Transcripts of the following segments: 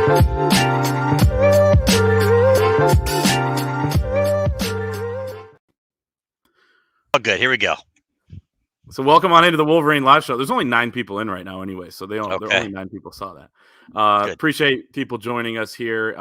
Oh, good. Here we go. So welcome on into the Wolverine live show. There's only 9 people in right now anyway, so there only 9 people saw that. Appreciate people joining us here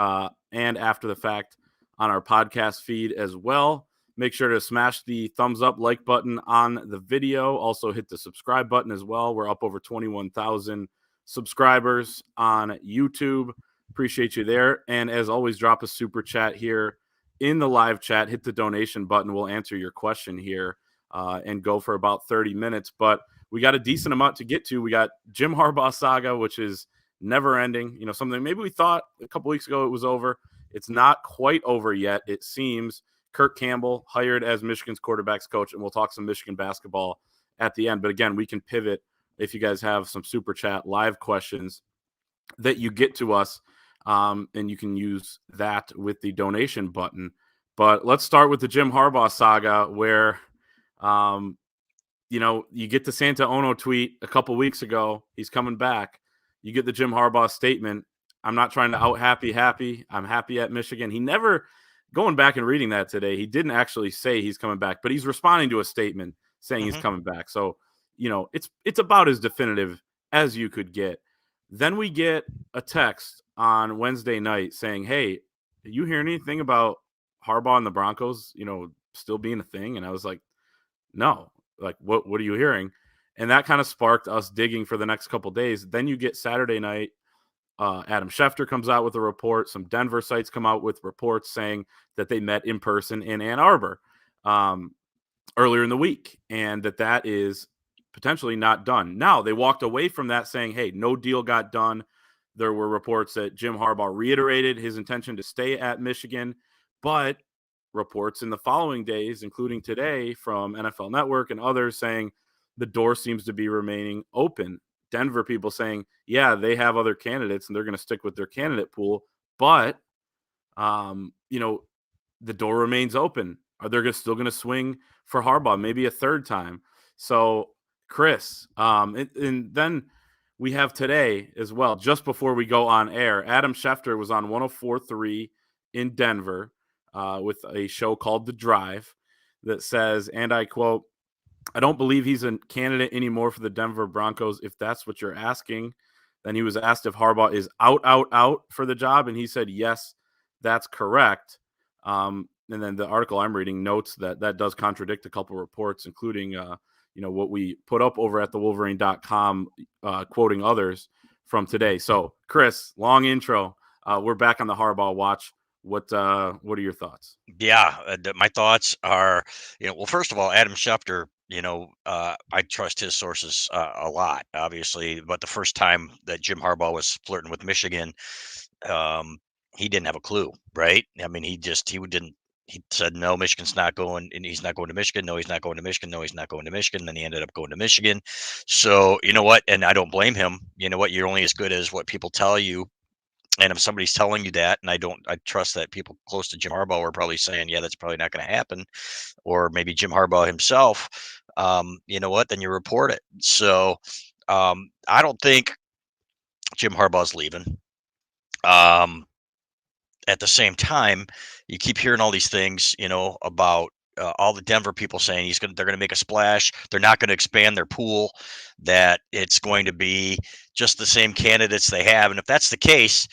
and after the fact on our podcast feed as well. Make sure to smash the thumbs up, like button on the video. Also hit the subscribe button as well. We're up over 21,000 subscribers on YouTube. Appreciate you there. And as always, drop a super chat here in the live chat. Hit the donation button. We'll answer your question here. And go for about 30 minutes. But we got a decent amount to get to. We got Jim Harbaugh saga, which is never ending. You know, something maybe we thought a couple weeks ago it was over. It's not quite over yet, it seems. Kirk Campbell hired as Michigan's quarterbacks coach, and we'll talk some Michigan basketball at the end. But again, we can pivot if you guys have some super chat live questions that you get to us, and you can use that with the donation button. But let's start with the Jim Harbaugh saga, where you get the Santa Ono tweet a couple weeks ago. He's coming back. You get the Jim Harbaugh statement. I'm not trying to out happy. I'm happy at Michigan. He never, going back and reading that today, he didn't actually say he's coming back, but he's responding to a statement saying he's coming back. So, it's about as definitive as you could get. Then we get a text on Wednesday night saying, hey, did you hear anything about Harbaugh and the Broncos, still being a thing? And I was like, no, like what are you hearing? And that kind of sparked us digging for the next couple of days. Then you get Saturday night. Adam Schefter comes out with a report. Some Denver sites come out with reports saying that they met in person in Ann Arbor earlier in the week, and that is potentially not done. Now, they walked away from that saying, hey, no deal got done. There were reports that Jim Harbaugh reiterated his intention to stay at Michigan, but reports in the following days, including today from NFL Network and others, saying the door seems to be remaining open. Denver people saying, yeah, they have other candidates and they're going to stick with their candidate pool, but the door remains open. Are they still going to swing for Harbaugh maybe a third time? So Chris, and then we have today as well, just before we go on air, Adam Schefter was on 104.3 in Denver with a show called The Drive that says, and I quote, I don't believe he's a candidate anymore for the Denver Broncos. If that's what you're asking. Then he was asked if Harbaugh is out for the job, and he said, yes, that's correct. And then the article I'm reading notes that does contradict a couple reports, including what we put up over at thewolverine.com, quoting others from today. So, Chris, long intro. We're back on the Harbaugh watch. What are your thoughts? Yeah, my thoughts are, well, first of all, Adam Schefter, I trust his sources a lot, obviously. But the first time that Jim Harbaugh was flirting with Michigan, he didn't have a clue, right? I mean, he said, no, Michigan's not going, and he's not going to Michigan. No, he's not going to Michigan. No, he's not going to Michigan. Then he ended up going to Michigan. So, you know what? And I don't blame him. You know what? You're only as good as what people tell you. And if somebody's telling you that, and I trust that people close to Jim Harbaugh are probably saying, yeah, that's probably not going to happen. Or maybe Jim Harbaugh himself, you know what, then you report it. So I don't think Jim Harbaugh's leaving. At the same time, you keep hearing all these things, about all the Denver people saying they're going to make a splash. They're not going to expand their pool, that it's going to be just the same candidates they have. And if that's the case,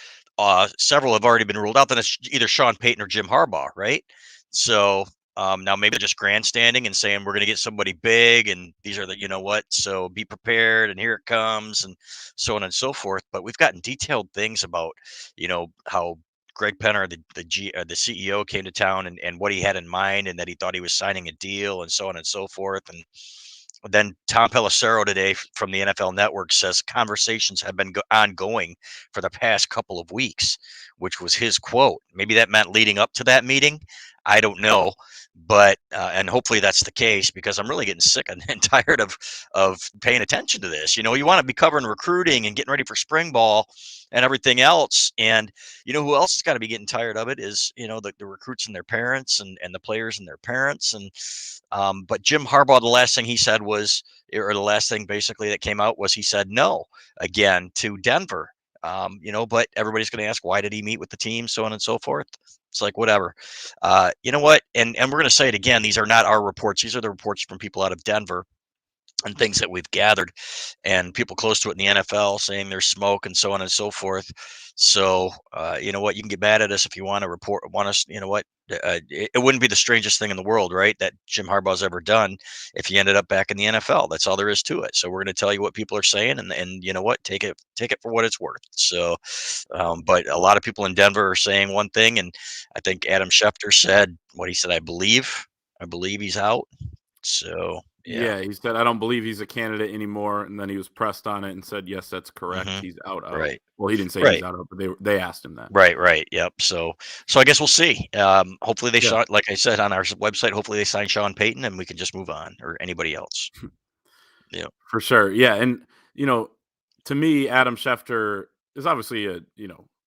several have already been ruled out. Then it's either Sean Payton or Jim Harbaugh, right? So now maybe they're just grandstanding and saying we're going to get somebody big, and these are so be prepared, and here it comes, and so on and so forth. But we've gotten detailed things about, how Greg Penner, the CEO, came to town and what he had in mind, and that he thought he was signing a deal, and so on and so forth. And then Tom Pelissero today from the NFL Network says conversations have been ongoing for the past couple of weeks, which was his quote. Maybe that meant leading up to that meeting. I don't know. But and hopefully that's the case, because I'm really getting sick and tired of paying attention to this. You want to be covering recruiting and getting ready for spring ball and everything else. And who else has got to be getting tired of it is the recruits and their parents, and the players and their parents. And but Jim Harbaugh, the last thing he said was, or the last thing basically that came out was, he said no again to Denver. But everybody's going to ask, why did he meet with the team, so on and so forth. It's like, whatever. You know what? And we're going to say it again. These are not our reports. These are the reports from people out of Denver and things that we've gathered, and people close to it in the NFL saying there's smoke and so on and so forth. So, you know what? You can get mad at us if you want to want us, you know what? It wouldn't be the strangest thing in the world, right? That Jim Harbaugh's ever done if he ended up back in the NFL. That's all there is to it. So we're going to tell you what people are saying, and you know what? Take it for what it's worth. So, but a lot of people in Denver are saying one thing, and I think Adam Schefter said what he said. I believe he's out. So, yeah. Yeah, he said, "I don't believe he's a candidate anymore," and then he was pressed on it and said, "Yes, that's correct. Mhm. He's out." Right. Well, he didn't say he's Right. out, but they asked him that. Right. Yep. So I guess we'll see. Hopefully they Yeah, shot, like I said on our website. Hopefully they sign Sean Payton, and we can just move on, or anybody else. Yeah. for sure. Yeah, and you know, to me, Adam Schefter is obviously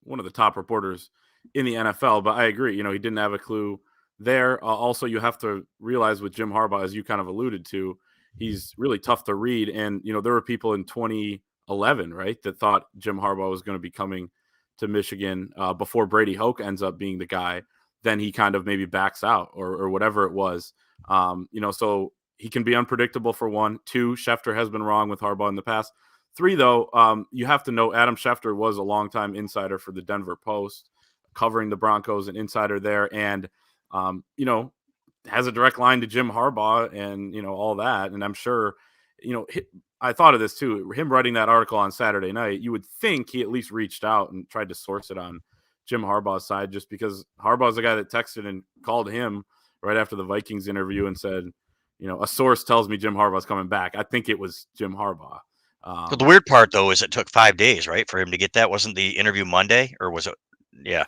one of the top reporters in the NFL. But I agree. He didn't have a clue there. Also, you have to realize with Jim Harbaugh, as you kind of alluded to, he's really tough to read. And there were people in 2011, right, that thought Jim Harbaugh was going to be coming to Michigan before Brady Hoke ends up being the guy. Then he kind of maybe backs out or whatever it was. So he can be unpredictable for one. Two, Schefter has been wrong with Harbaugh in the past. Three, though, you have to know Adam Schefter was a longtime insider for the Denver Post, covering the Broncos, an insider there, and has a direct line to Jim Harbaugh and all that. And I'm sure, I thought of this too. Him writing that article on Saturday night, you would think he at least reached out and tried to source it on Jim Harbaugh's side, just because Harbaugh's the guy that texted and called him right after the Vikings interview and said, a source tells me Jim Harbaugh's coming back. I think it was Jim Harbaugh. So the weird part though is it took 5 days, right, for him to get that. Wasn't the interview Monday, or was it? Yeah,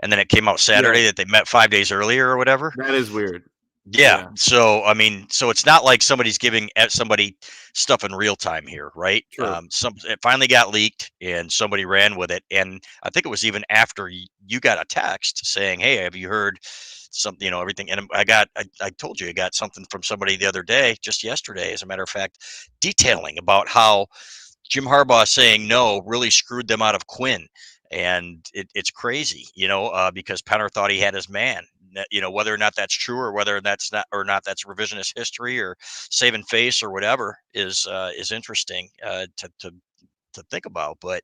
and then it came out Yeah, Saturday that they met 5 days earlier or whatever. that is weird. Yeah. Yeah, So I mean, so it's not like somebody's giving somebody stuff in real time here, right? true. Some it finally got leaked and somebody ran with it, and I think it was even after you got a text saying, "Hey, have you heard something?" Everything. And I told you I got something from somebody the other day, just yesterday, as a matter of fact, detailing about how Jim Harbaugh saying no really screwed them out of Quinn, and it's crazy, because Penner thought he had his man. Whether or not that's true, or whether that's not that's revisionist history or saving face or whatever is interesting to think about. But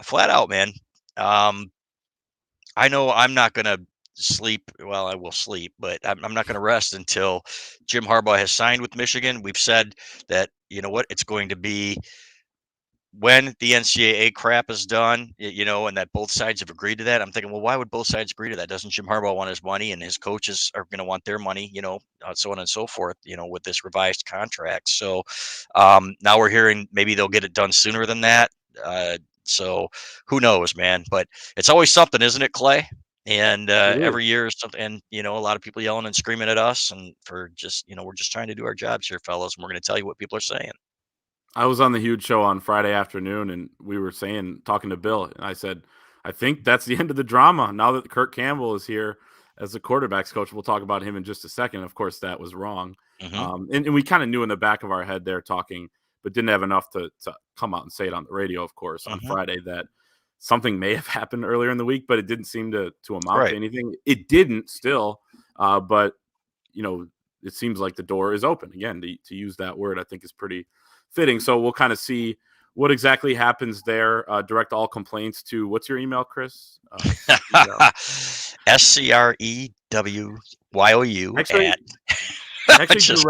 flat out, man, um, I know I'm not gonna sleep. Well, I will sleep, but I'm not going to rest until Jim Harbaugh has signed with Michigan. We've said that it's going to be when the NCAA crap is done, and that both sides have agreed to that. I'm thinking, well, why would both sides agree to that? Doesn't Jim Harbaugh want his money, and his coaches are going to want their money, so on and so forth, with this revised contract. So now we're hearing maybe they'll get it done sooner than that. So who knows, man? But it's always something, isn't it, Clay? And It is. every year is something, and a lot of people yelling and screaming at us, and for just, we're just trying to do our jobs here, fellas, and we're going to tell you what people are saying. I was on the Huge Show on Friday afternoon, and we were talking to Bill, and I said, I think that's the end of the drama. Now that Kirk Campbell is here as the quarterbacks coach, we'll talk about him in just a second. Of course, that was wrong. Hmm. And we kind of knew in the back of our head there talking, but didn't have enough to come out and say it on the radio, of course, on Hmm. Friday, that something may have happened earlier in the week, but it didn't seem to amount to Right. anything. It didn't still, but, it seems like the door is open. Again, to use that word, I think is pretty fitting. So we'll kind of see what exactly happens there. Direct all complaints to, what's your email, Chris? SCREWYOU Actually, at just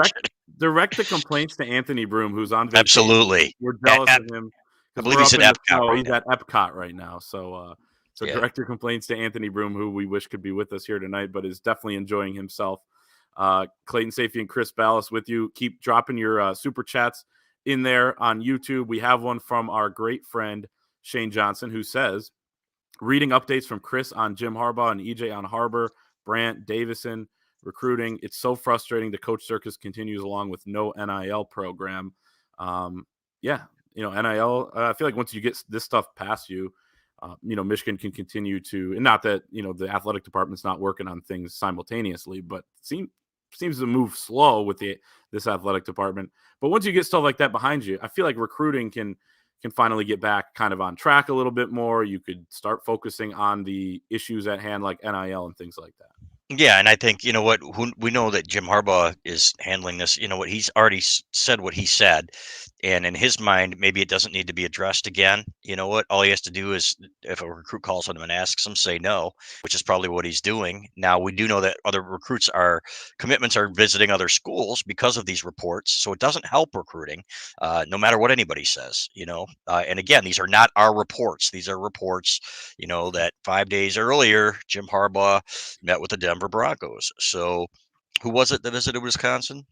direct the complaints to Anthony Broom, who's on vacation. absolutely. We're jealous At, of him I because believe we're he's up at in the Epcot snow. right He's now. at Epcot right now. So Yeah. direct your complaints to Anthony Broom, who we wish could be with us here tonight, but is definitely enjoying himself. Clayton, Sayfie, and Chris Balas with you. Keep dropping your super chats in there on YouTube. We have one from our great friend Shane Johnson, who says, reading updates from Chris on Jim Harbaugh and EJ on Harbor, Brant, Davison recruiting. It's so frustrating. The coach circus continues along with no NIL program. NIL. I feel like once you get this stuff past you, Michigan can continue to, and not that, the athletic department's not working on things simultaneously, but seems to move slow with this athletic department. But once you get stuff like that behind you, I feel like recruiting can can finally get back kind of on track a little bit more. You could start focusing on the issues at hand, like NIL and things like that. Yeah, and I think we know that Jim Harbaugh is handling this. You know what, he's already said what he said, and in his mind, maybe it doesn't need to be addressed again. You know what? All he has to do is, if a recruit calls on him and asks him, say no, which is probably what he's doing. Now we do know that other commitments are visiting other schools because of these reports, so it doesn't help recruiting, no matter what anybody says. And again, these are not our reports; these are reports. That 5 days earlier, Jim Harbaugh met with the Denver Broncos. So, who was it that visited Wisconsin?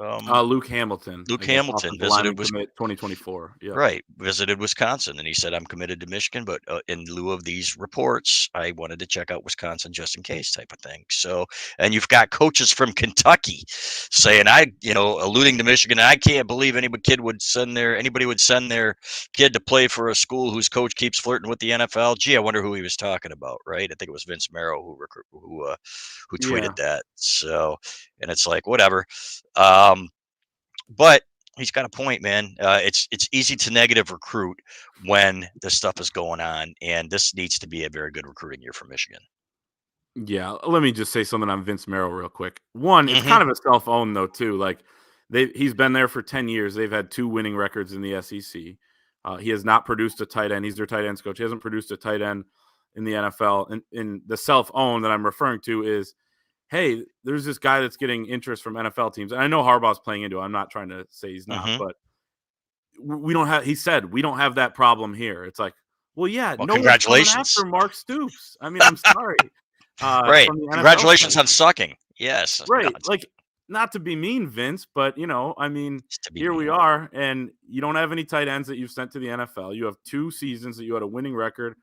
Luke Hamilton, Luke I guess, Hamilton offensive lineman visited commit 2024. Yeah. Right, visited Wisconsin, and he said, "I'm committed to Michigan, but in lieu of these reports, I wanted to check out Wisconsin just in case," type of thing. So, and you've got coaches from Kentucky saying, alluding to Michigan, I can't believe anybody would send their kid to play for a school whose coach keeps flirting with the NFL. Gee, I wonder who he was talking about, right? I think it was Vince Marrow who Yeah. tweeted that. So, and it's like, whatever. But he's got a point, man. It's easy to negative recruit when this stuff is going on, and this needs to be a very good recruiting year for Michigan. Yeah, let me just say something on Vince Marrow real quick. One, it's Hmm. kind of a self-own though too. Like he's been there for 10 years. They've had 2 winning records in the SEC. He has not produced a tight end. He's their tight ends coach. He hasn't produced a tight end in the NFL. And in the self-own that I'm referring to is, hey, there's this guy that's getting interest from NFL teams. And I know Harbaugh's playing into it. I'm not trying to say he's not, Hmm. but we don't have. He said we don't have that problem here. It's like, well, yeah, Well, no one's coming congratulations. after Mark Stoops. I mean, I'm sorry. Right. From the NFL Congratulations side. on sucking. Yes. No, Right. Like, not to be mean, Vince, but I mean, it's to be here we mean. are, and you don't have any tight ends that you've sent to the NFL. You have 2 seasons that you had a winning record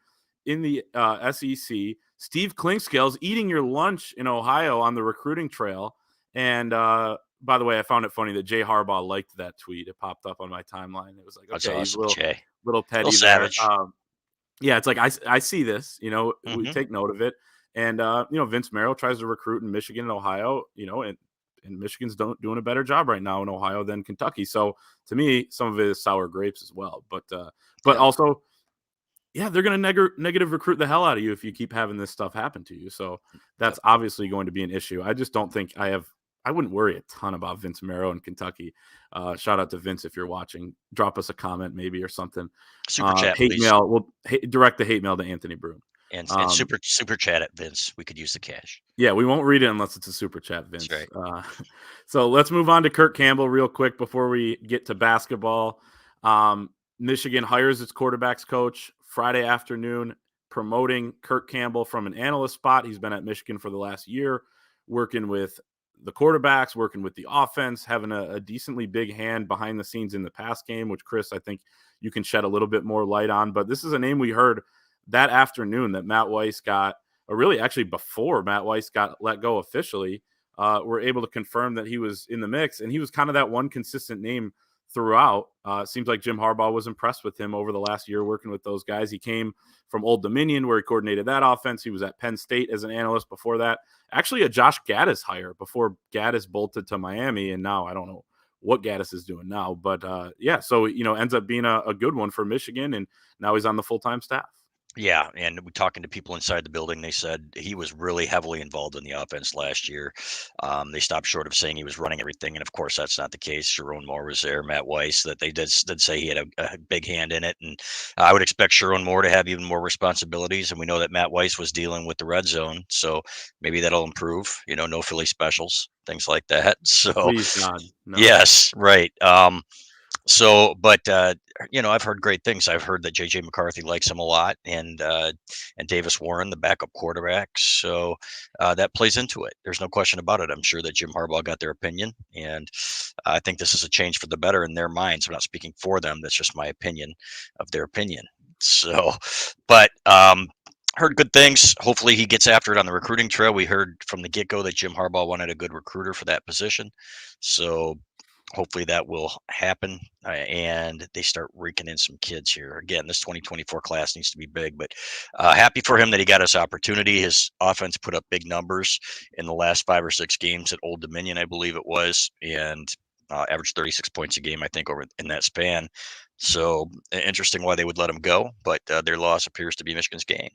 in the SEC. Steve Clinkscale's eating your lunch in Ohio on the recruiting trail. And by the way, I found it funny that Jay Harbaugh liked that tweet. It popped up on my timeline. It was like, That's okay, he's a awesome, Jay. little Little petty there. savage. Yeah, it's like I see this, we Hmm. take note of it. And Vince Marrow tries to recruit in Michigan and Ohio, and Michigan's doing a better job right now in Ohio than Kentucky. So to me, some of it is sour grapes as well. But Yep. also, yeah, they're going to negative recruit the hell out of you if you keep having this stuff happen to you. So Yep. that's obviously going to be an issue. I just don't think I wouldn't worry a ton about Vince Marrow in Kentucky. Shout out to Vince if you're watching. Drop us a comment maybe or something. Super chat, Hate please, mail. We'll direct the hate mail to Anthony Broom. and super chat at Vince. We could use the cash. Yeah, we won't read it unless it's a super chat, Vince. That's right. So let's move on to Kirk Campbell real quick before we get to basketball. Michigan hires its quarterbacks coach Friday afternoon, promoting Kirk Campbell from an analyst spot. He's been at Michigan for the last year, working with the quarterbacks, working with the offense, having a decently big hand behind the scenes in the pass game, which, Chris, I think you can shed a little bit more light on. But this is a name we heard that afternoon that Matt Weiss got, or really actually before Matt Weiss got let go officially, were able to confirm that he was in the mix. And he was kind of that one consistent name throughout. It seems like Jim Harbaugh was impressed with him over the last year working with those guys. He came from Old Dominion where he coordinated that offense. He was at Penn State as an analyst before that. Actually, a Josh Gaddis hire before Gaddis bolted to Miami. And now I don't know what Gaddis is doing now. But yeah, so, ends up being a good one for Michigan. And now he's on the full-time staff. Yeah, and we talking to people inside the building. They said he was really heavily involved in the offense last year. They stopped short of saying he was running everything, and of course that's not the case. Sharon Moore was there, Matt Weiss. That they did say he had a big hand in it, and I would expect Sharon Moore to have even more responsibilities. And we know that Matt Weiss was dealing with the red zone, so maybe that'll improve. No Philly specials, things like that. So Please, God, no. yes, right. But I've heard great things. I've heard that JJ McCarthy likes him a lot, and Davis Warren, the backup quarterback. So that plays into it. There's no question about it. I'm sure that Jim Harbaugh got their opinion, and I think this is a change for the better in their minds. I'm not speaking for them. That's just my opinion of their opinion. So, but heard good things. Hopefully, he gets after it on the recruiting trail. We heard from the get go that Jim Harbaugh wanted a good recruiter for that position. So hopefully that will happen, and they start raking in some kids here. Again, this 2024 class needs to be big, but happy for him that he got his opportunity. His offense put up big numbers in the last 5 or 6 games at Old Dominion, I believe it was, and averaged 36 points a game, I think, over in that span. So interesting why they would let him go, but their loss appears to be Michigan's gain.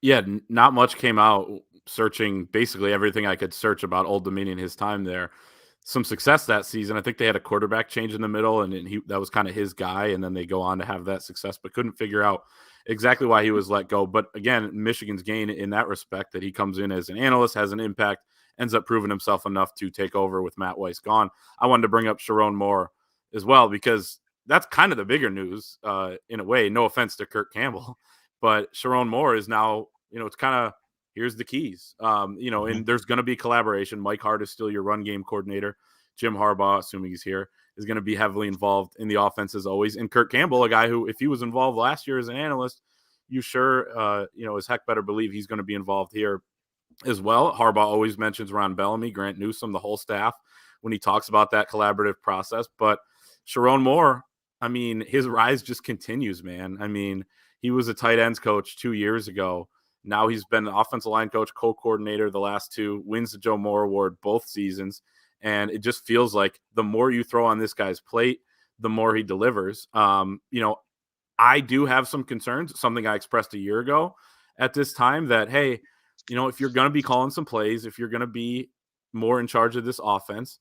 Yeah, not much came out. Searching basically everything I could search about Old Dominion, his time there. Some success that season. I think they had a quarterback change in the middle, and that was kind of his guy. And then they go on to have that success, but couldn't figure out exactly why he was let go. But again, Michigan's gain in that respect, that he comes in as an analyst, has an impact, ends up proving himself enough to take over with Matt Weiss gone. I wanted to bring up Sharon Moore as well, because that's kind of the bigger news in a way. No offense to Kirk Campbell, but Sharon Moore is now, it's kind of, here's the keys. Mm-hmm. And there's going to be collaboration. Mike Hart is still your run game coordinator. Jim Harbaugh, assuming he's here, is going to be heavily involved in the offense as always. And Kirk Campbell, a guy who, if he was involved last year as an analyst, you sure, as heck better believe he's going to be involved here as well. Harbaugh always mentions Ron Bellamy, Grant Newsome, the whole staff when he talks about that collaborative process. But Sharon Moore, I mean, his rise just continues, man. I mean, he was a tight ends coach 2 years ago. Now he's been an offensive line coach, co-coordinator the last two, wins the Joe Moore Award both seasons. And it just feels like the more you throw on this guy's plate, the more he delivers. I do have some concerns, something I expressed a year ago at this time, that, hey, if you're going to be calling some plays, if you're going to be more in charge of this offense,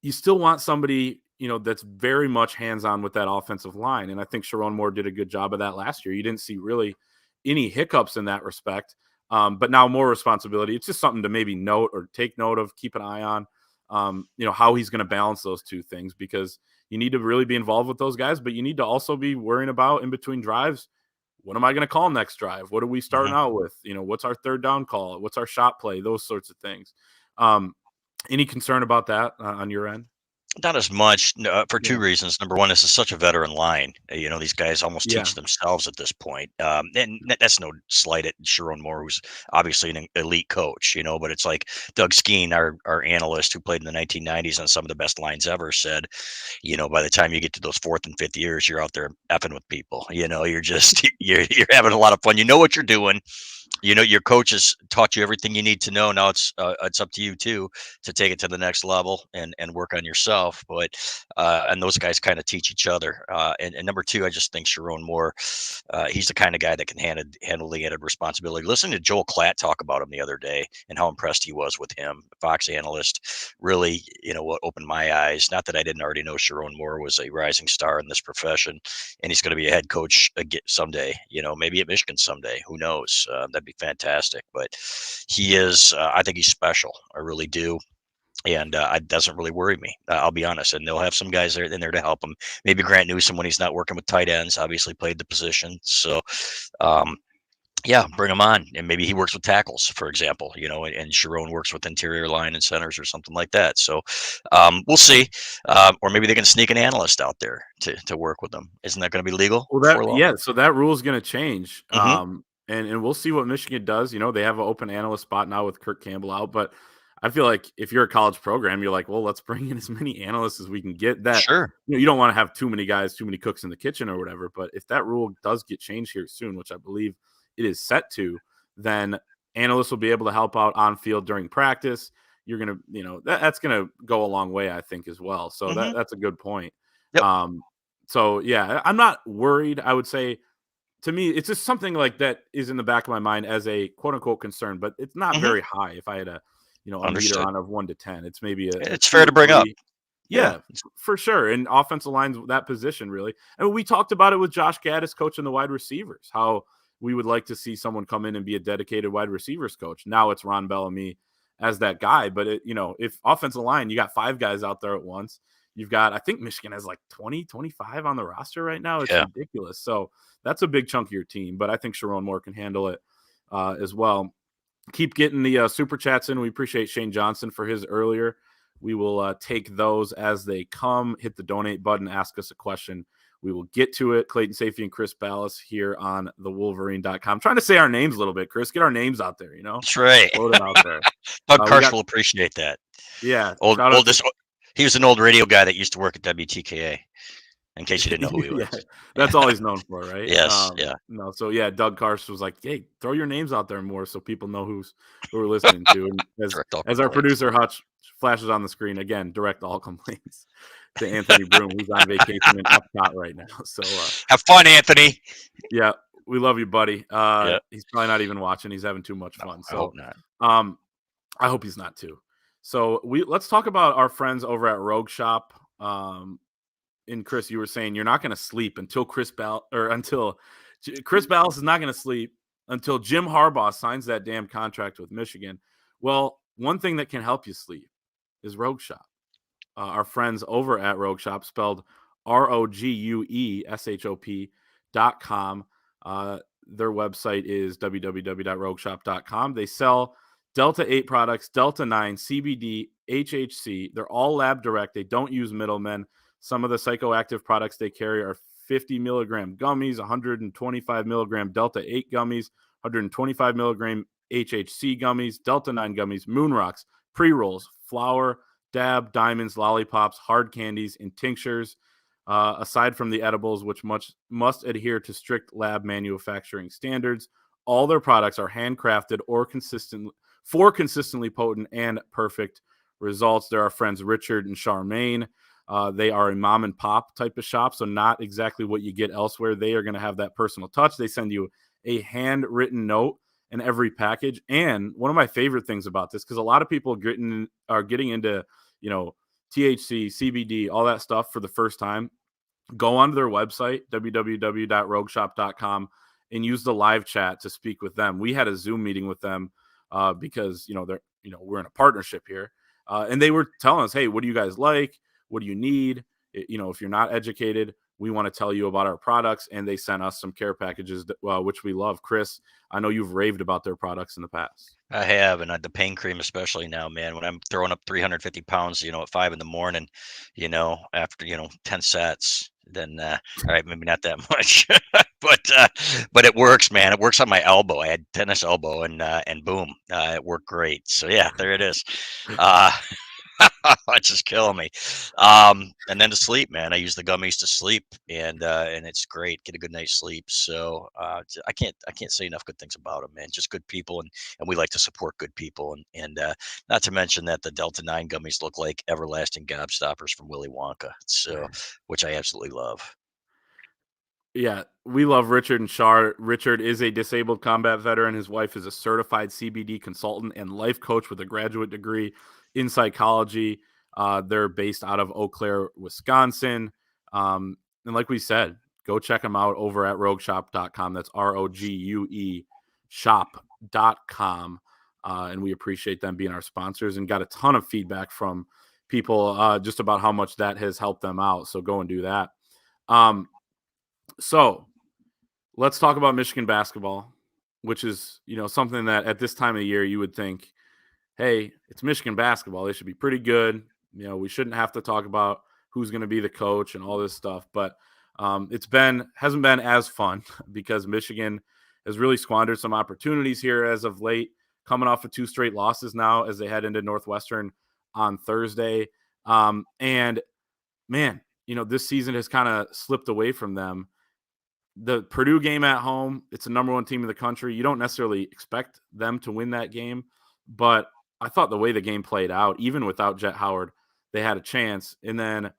you still want somebody, that's very much hands-on with that offensive line. And I think Sharon Moore did a good job of that last year. You didn't see really any hiccups in that respect. But now more responsibility. It's just something to maybe note or take note of, keep an eye on, how he's going to balance those two things, because you need to really be involved with those guys, but you need to also be worrying about in between drives, what am I going to call next drive? What are we starting out with? What's our third down call? What's our shot play? Those sorts of things. Any concern about that on your end? Not as much, for two Yeah. reasons. Number one, this is such a veteran line. These guys almost Yeah. teach themselves at this point. And that's no slight at Sharon Moore, who's obviously an elite coach, but it's like Doug Skeen, our analyst who played in the 1990s on some of the best lines ever, said, by the time you get to those fourth and fifth years, you're out there effing with people. You're just, you're having a lot of fun. You know what you're doing. Your coach has taught you everything you need to know. Now it's up to you too to take it to the next level and work on yourself. But and those guys kind of teach each other. And number two, I just think Sharon Moore, he's the kind of guy that can handle the added responsibility. Listening to Joel Klatt talk about him the other day and how impressed he was with him, Fox analyst, really, what opened my eyes. Not that I didn't already know Sharon Moore was a rising star in this profession, and he's going to be a head coach again someday. Maybe at Michigan someday. Who knows? That'd be fantastic. But he is. I think he's special. I really do. And it doesn't really worry me. I'll be honest. And they'll have some guys there in there to help him. Maybe Grant Newsome, when he's not working with tight ends, obviously played the position. So, yeah, bring him on. And maybe he works with tackles, for example, and Sharon works with interior line and centers or something like that. So we'll see. Or maybe they can sneak an analyst out there to work with them. Isn't that going to be legal? Well, so that rule is going to change. Mm-hmm. And we'll see what Michigan does. They have an open analyst spot now with Kirk Campbell out, but I feel like if you're a college program, you're like, well, let's bring in as many analysts as we can get. That Sure. you don't want to have too many guys, too many cooks in the kitchen or whatever. But if that rule does get changed here soon, which I believe it is set to, then analysts will be able to help out on field during practice. You're gonna, that's gonna go a long way, I think, as well. So Mm-hmm. that's a good point. Yep. So yeah, I'm not worried. I would say, to me, it's just something like that is in the back of my mind as a quote unquote concern, but it's not Mm-hmm. very high. If I had a meter Understood. on of 1 to 10, it's maybe a It's 2 fair or to bring up. 3. Yeah, for sure. And offensive lines, that position really. And we talked about it with Josh Gaddis coaching the wide receivers, how we would like to see someone come in and be a dedicated wide receivers coach. Now it's Ron Bellamy as that guy. But if offensive line, you got 5 guys out there at once. You've got, I think Michigan has like 20, 25 on the roster right now. It's ridiculous. So that's a big chunk of your team. But I think Sharon Moore can handle it as well. Keep getting the super chats in. We appreciate Shane Johnson for his earlier. We will take those as they come. Hit the donate button. Ask us a question. We will get to it. Clayton Sayfie and Chris Balas here on the Wolverine.com. I'm trying to say our names a little bit, Chris. Get our names out there, That's right. Float it out there. Doug Karsh will appreciate that. Yeah. He was an old radio guy that used to work at WTKA. In case you didn't know who he was. Yeah, that's all he's known for, right? Yes. Yeah. No. So yeah, Doug Karsh was like, "Hey, throw your names out there more so people know who we're listening to." And as our producer Hutch flashes on the screen again, direct all complaints to Anthony Broom, who's on vacation in Epcot right now. So Have fun, Anthony. yeah, we love you, buddy. Yeah. He's probably not even watching. He's having too much No, fun. I hope So not. I hope he's not too. So let's talk about our friends over at Rogue Shop. And Chris, you were saying you're not going to sleep until Chris Balas is not going to sleep until Jim Harbaugh signs that damn contract with Michigan. Well, one thing that can help you sleep is Rogue Shop. Our friends over at Rogue Shop, spelled ROGUESHOP.com. Their website is www.rogueshop.com. They sell Delta 8 products, Delta 9, CBD, HHC. They're all lab direct. They don't use middlemen. Some of the psychoactive products they carry are 50 milligram gummies, 125 milligram Delta 8 gummies, 125 milligram HHC gummies, Delta 9 gummies, moon rocks, pre-rolls, flour, dab, diamonds, lollipops, hard candies, and tinctures. Aside from the edibles, which must adhere to strict lab manufacturing standards, all their products are handcrafted or consistently potent and perfect results. There are friends Richard and Charmaine. They are a mom and pop type of shop, so not exactly what you get elsewhere. They are going to have that personal touch. They send you a handwritten note in every package. And one of my favorite things about this, because a lot of people are getting into, THC, CBD, all that stuff for the first time, go onto their website, www.rogueshop.com, and use the live chat to speak with them. We had a Zoom meeting with them because, we're in a partnership here. And they were telling us, hey, what do you guys like? What do you need? If you're not educated, we want to tell you about our products. And they sent us some care packages, which we love. Chris, I know you've raved about their products in the past. I have, and the pain cream especially now, man. When I'm throwing up 350 pounds, at 5 in the morning, after 10 sets, then all right, maybe not that much, but it works, man. It works on my elbow. I had tennis elbow, and boom, it worked great. So yeah, there it is. It's just killing me. And then to sleep, man. I use the gummies to sleep, and it's great. Get a good night's sleep. So I can't say enough good things about them, man. Just good people, and we like to support good people, and not to mention that the Delta 9 gummies look like everlasting gobstoppers from Willy Wonka. So, which I absolutely love. Yeah, we love Richard and Char. Richard is a disabled combat veteran. His wife is a certified CBD consultant and life coach with a graduate degree in psychology. They're based out of Eau Claire, Wisconsin. And like we said, go check them out over at rogueshop.com. That's ROGUE shop.com. And we appreciate them being our sponsors and got a ton of feedback from people just about how much that has helped them out. So go and do that. So let's talk about Michigan basketball, which is, something that at this time of the year you would think, hey, it's Michigan basketball. They should be pretty good. We shouldn't have to talk about who's going to be the coach and all this stuff. But hasn't been as fun because Michigan has really squandered some opportunities here as of late, coming off of 2 straight losses now as they head into Northwestern on Thursday. And man, this season has kind of slipped away from them. The Purdue game at home, it's the number 1 team in the country. You don't necessarily expect them to win that game, but I thought the way the game played out, even without Jet Howard, they had a chance. And then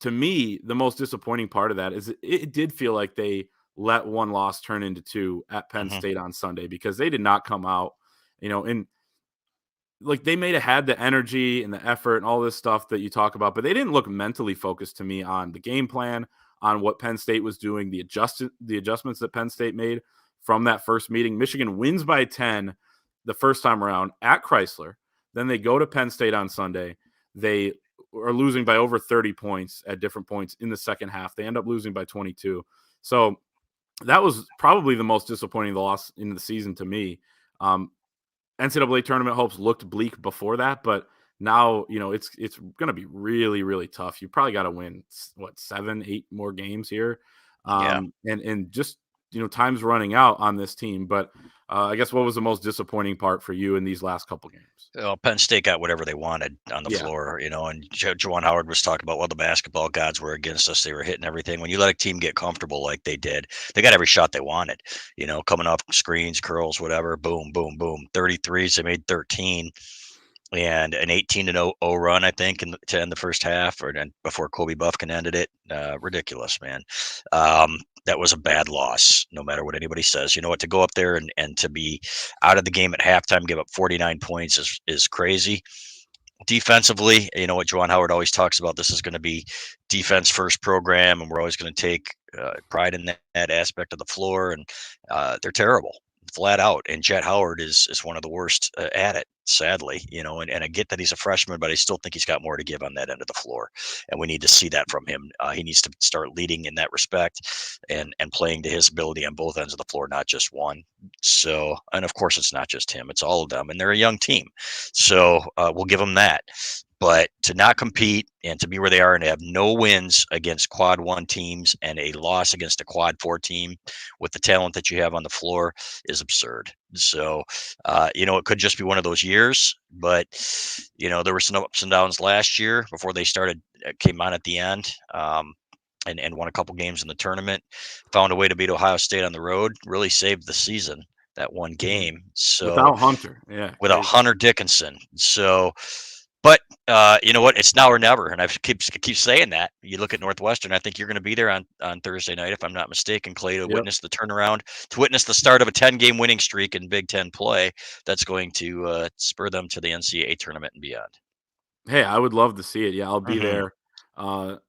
to me, the most disappointing part of that is it did feel like they let 1 loss turn into 2 at Penn State on Sunday because they did not come out, and like they may have had the energy and the effort and all this stuff that you talk about, but they didn't look mentally focused to me on the game plan, on what Penn State was doing, the adjustments that Penn State made from that first meeting. Michigan wins by 10 the first time around at Chrysler. Then they go to Penn State on Sunday. They are losing by over 30 points at different points in the second half. They end up losing by 22. So that was probably the most disappointing loss in the season to me. NCAA tournament hopes looked bleak before that, but now, it's going to be really, really tough. You probably got to win 7, 8 more games here. And just, time's running out on this team. But I guess what was the most disappointing part for you in these last couple games? Well, Penn State got whatever they wanted on the floor, and Juwan Howard was talking about, well, the basketball gods were against us. They were hitting everything. When you let a team get comfortable like they did, they got every shot they wanted, coming off screens, curls, whatever, boom, boom, boom, 33s, they made 13. and an 18-0 run, I think, to end the first half, or then before Kobe Buffkin ended it. Ridiculous, man. That was a bad loss, no matter what anybody says. You know what? To go up there and to be out of the game at halftime, give up 49 points is crazy. Defensively, you know what Juwan Howard always talks about, this is going to be defense first program, and we're always going to take pride in that aspect of the floor. And they're terrible, flat out. And Jet Howard is one of the worst at it, sadly. And I get that he's a freshman, but I still think he's got more to give on that end of the floor, and we need to see that from him. He needs to start leading in that respect, and playing to his ability on both ends of the floor, not just one. So, and of course, it's not just him; it's all of them, and they're a young team. So we'll give them that. But to not compete and to be where they are and have no wins against quad one teams and a loss against a quad four team with the talent that you have on the floor is absurd. So, it could just be one of those years, but, there were some ups and downs last year before they came on at the end. And won a couple games in the tournament, found a way to beat Ohio State on the road, really saved the season, that one game. So Without Hunter. Yeah. without Crazy. Hunter Dickinson. So, but you know what? It's now or never, and I keep saying that. You look at Northwestern. I think you're going to be there on Thursday night, if I'm not mistaken, Clay, to witness the turnaround, to witness the start of a 10-game winning streak in Big Ten play. That's going to spur them to the NCAA tournament and beyond. Hey, I would love to see it. Yeah, I'll be Mm-hmm. there.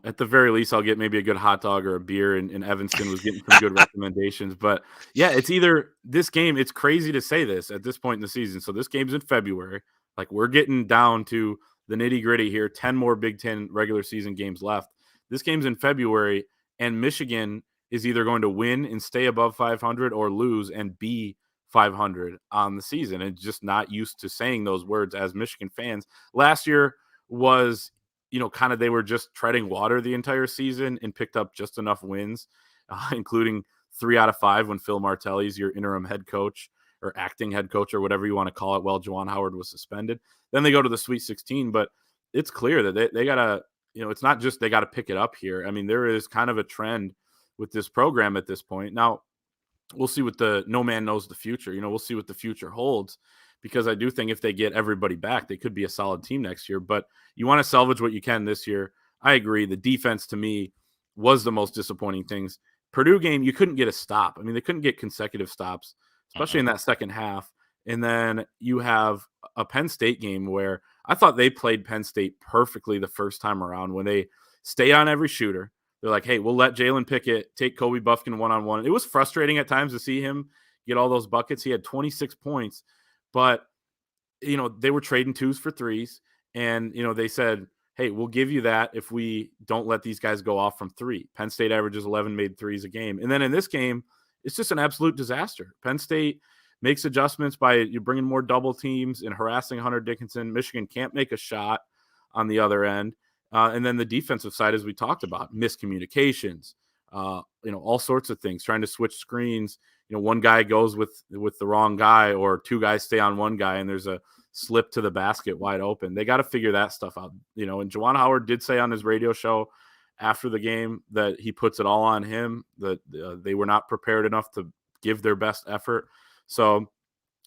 At the very least, I'll get maybe a good hot dog or a beer. And Evanston was getting some good recommendations. But yeah, it's either this game. It's crazy to say this at this point in the season. So this game's in February. Like, we're getting down to the nitty gritty here. 10 more Big Ten regular season games left. This game's in February, and Michigan is either going to win and stay above 500 or lose and be 500 on the season. And just not used to saying those words as Michigan fans. Last year was, kind of, they were just treading water the entire season and picked up just enough wins, including 3 out of 5 when Phil Martelli's your interim head coach or acting head coach or whatever you want to call it, while Juwan Howard was suspended. Then they go to the Sweet 16, but it's clear that they got to, it's not just they got to pick it up here. I mean, there is kind of a trend with this program at this point. Now, we'll see what no man knows the future. We'll see what the future holds, because I do think if they get everybody back, they could be a solid team next year. But you want to salvage what you can this year. I agree. The defense, to me, was the most disappointing things. Purdue game, you couldn't get a stop. I mean, they couldn't get consecutive stops, especially in that second half. And then you have a Penn State game where I thought they played Penn State perfectly the first time around, when they stay on every shooter. They're like, hey, we'll let Jalen Pickett take Kobe Buffkin one-on-one. It was frustrating at times to see him get all those buckets. He had 26 points, but, they were trading 2s for 3s. And, they said, hey, we'll give you that if we don't let these guys go off from 3. Penn State averages 11 made threes a game. And then in this game, it's just an absolute disaster. Penn State makes adjustments by you bringing more double teams and harassing Hunter Dickinson. Michigan can't make a shot on the other end. And then the defensive side, as we talked about, miscommunications, all sorts of things, trying to switch screens. One guy goes with the wrong guy, or 2 guys stay on one guy, and there's a slip to the basket wide open. They got to figure that stuff out. And Juwan Howard did say on his radio show after the game that he puts it all on him, that they were not prepared enough to give their best effort. So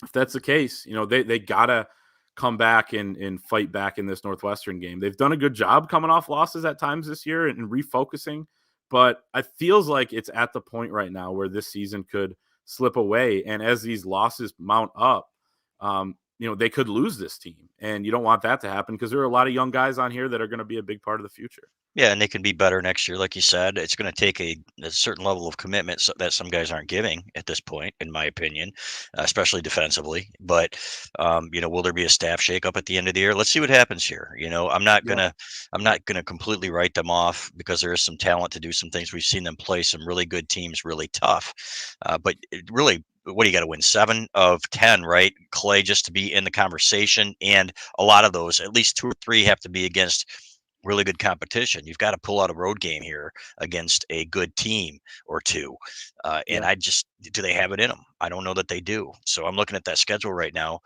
if that's the case, they got to come back and fight back in this Northwestern game. They've done a good job coming off losses at times this year and refocusing, but it feels like it's at the point right now where this season could slip away. And as these losses mount up, they could lose this team, and you don't want that to happen, because there are a lot of young guys on here that are going to be a big part of the future. Yeah, and they can be better next year, like you said. It's going to take a certain level of commitment that some guys aren't giving at this point, in my opinion, especially defensively. But will there be a staff shakeup at the end of the year? Let's see what happens here. I'm not gonna completely write them off, because there is some talent to do some things. We've seen them play some really good teams, really tough. But really, what do you got to win? 7 of 10, right, Clay, just to be in the conversation? And a lot of those, at least 2 or 3, have to be against really good competition. You've got to pull out a road game here against a good team or 2. And do they have it in them? I don't know that they do. So I'm looking at that schedule right now.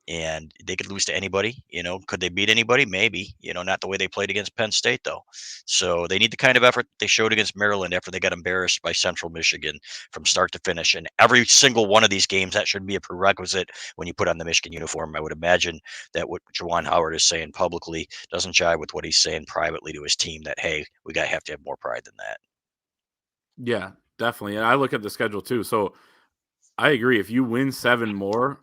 and they could lose to anybody. Could they beat anybody? Maybe. Not the way they played against Penn State, though. So they need the kind of effort they showed against Maryland after they got embarrassed by Central Michigan from start to finish. And every single one of these games, that should be a prerequisite when you put on the Michigan uniform. I would imagine that what Juwan Howard is saying publicly doesn't jive with what he's saying privately to his team, that, hey, we have to have more pride than that. Yeah, definitely. And I look at the schedule too. So I agree. If you win 7 more,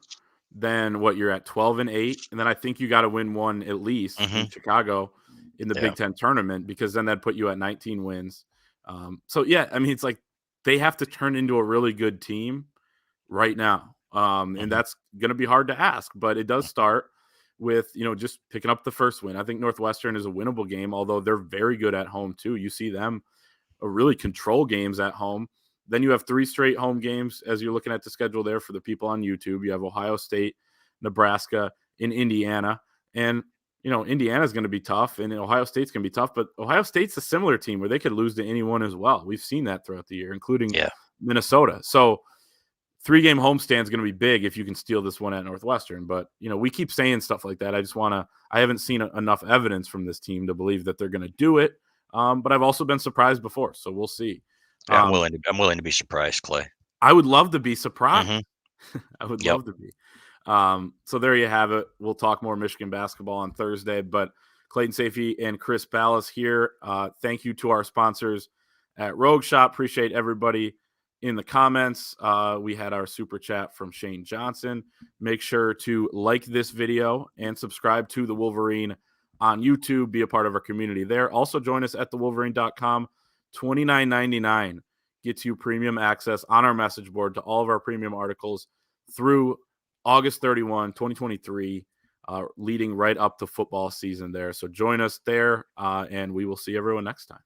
then what, you're at 12-8, and then I think you got to win one at least in Chicago in the Big Ten tournament, because then that'd put you at 19 wins. So yeah, I mean, it's like they have to turn into a really good team right now, and that's going to be hard to ask. But it does start with just picking up the first win. I think Northwestern is a winnable game, although they're very good at home too. You see them really control games at home. Then you have 3 straight home games as you're looking at the schedule there for the people on YouTube. You have Ohio State, Nebraska, and Indiana. And, Indiana's going to be tough, and Ohio State's going to be tough. But Ohio State's a similar team where they could lose to anyone as well. We've seen that throughout the year, including Minnesota. So 3-game homestand is going to be big if you can steal this one at Northwestern. But, we keep saying stuff like that. I haven't seen enough evidence from this team to believe that they're going to do it. But I've also been surprised before, so we'll see. Yeah, I'm willing to be surprised, Clay. I would love to be surprised. I would love to be. So there you have it. We'll talk more Michigan basketball on Thursday. But Clayton Sayfie and Chris Balas here. Thank you to our sponsors at Rogue Shop. Appreciate everybody in the comments. We had our super chat from Shane Johnson. Make sure to like this video and subscribe to the Wolverine on YouTube. Be a part of our community there. Also join us at thewolverine.com. $29.99 gets you premium access on our message board to all of our premium articles through August 31, 2023, leading right up to football season there. So join us there, and we will see everyone next time.